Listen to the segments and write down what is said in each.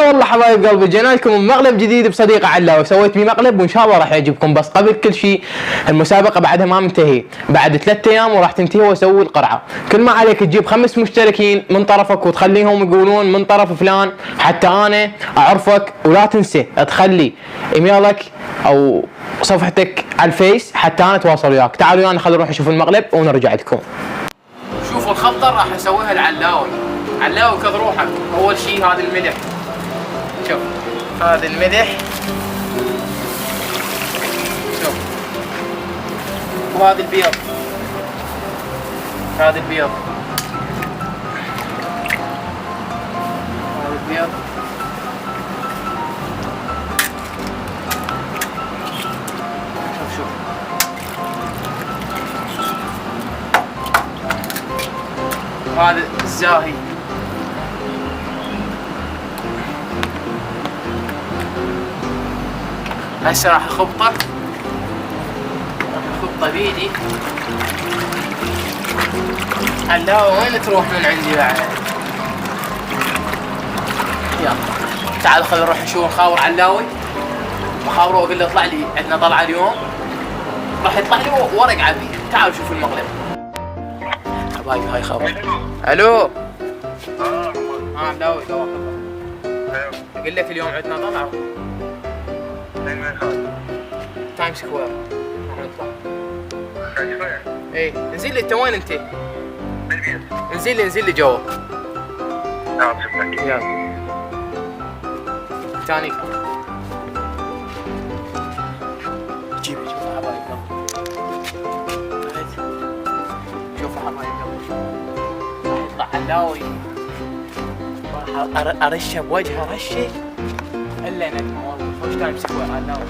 والله حبايب قلبي، جينا لكم مقلب جديد بصديقة علاوي، سويت بيه مقلب وان شاء الله راح يعجبكم. بس قبل كل شيء المسابقة بعدها ما منتهي، بعد 3 ايام وراح تنتهي واسوي القرعة. كل ما عليك تجيب 5 مشتركين من طرفك وتخليهم يقولون من طرف فلان حتى انا اعرفك، ولا تنسى تخلي ايميلك او صفحتك على الفيس حتى انا اتواصل وياك. تعالوا ويانا خلينا نروح نشوف المقلب ونرجع لكم. شوفوا الخلطة راح اسويها العلاوي. علاوي كذ روحك. اول شيء هذا الملح، شوف هذا الملح، شوف، وهذا البيض، هذا البيض، هذا البيض، شوف هذا الزاهي، هسه راح اخبطه بيدي. علاوي وين تروح من عندي بعد؟ يلا تعال خلينا نروح نشوف نخابر علاوي، بخابره واقول له اطلع لي عندنا طلعه اليوم، راح يطلع لي ورق عبي. تعالوا شوف المقلب حبايبي. هاي خبر. الو علاوي دواك الله. اقول لك اليوم عندنا طلعه تايم سكوير، راح نطلع. تايم سكوير؟ ايه انزل لي. انت وين انت؟ بالبيت. انزل لي جوا. نعم شفتك. يلا ثاني جيب حبايب قلبي، شوفوا حبايب قلبي راح يطلع علاوي، راح ارشه بوجهه رشه الا نجمه. والله خوش تايم سكوير علاوي.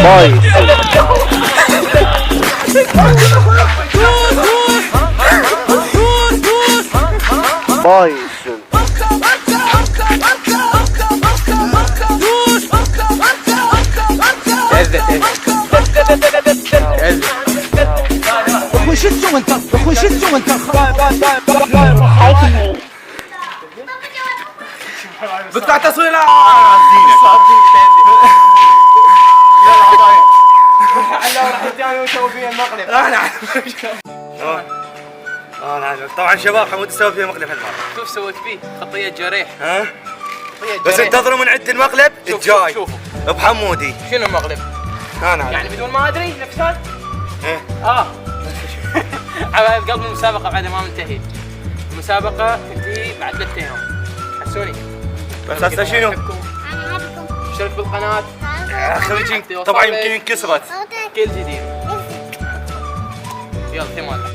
باي باي اخوي شو تسوي انت؟ اخوي شو تسوي انت؟ بقطع تصوير. لا يلا حبايب علاوي راح يجاني ونسوي فيها المقلب. نعم طبعا شباب حمود سوى فيها مقلب هالمره. شوف سويت فيه خطيه جريح. ها بس انتظروا من عند المقلب الجاي. شوفوا بحمودي شنو المقلب؟ انا يعني بدون ما ادري نفس هذا. حبايب قبل المسابقه بعد ما منتهي. المسابقه تنتهي بعد 3 ايام. حسوني بس هسه شنو؟ انا احبكم. اشترك بالقناه. طبعا يمكن انكسرت. كل جديد. يلا ثمان.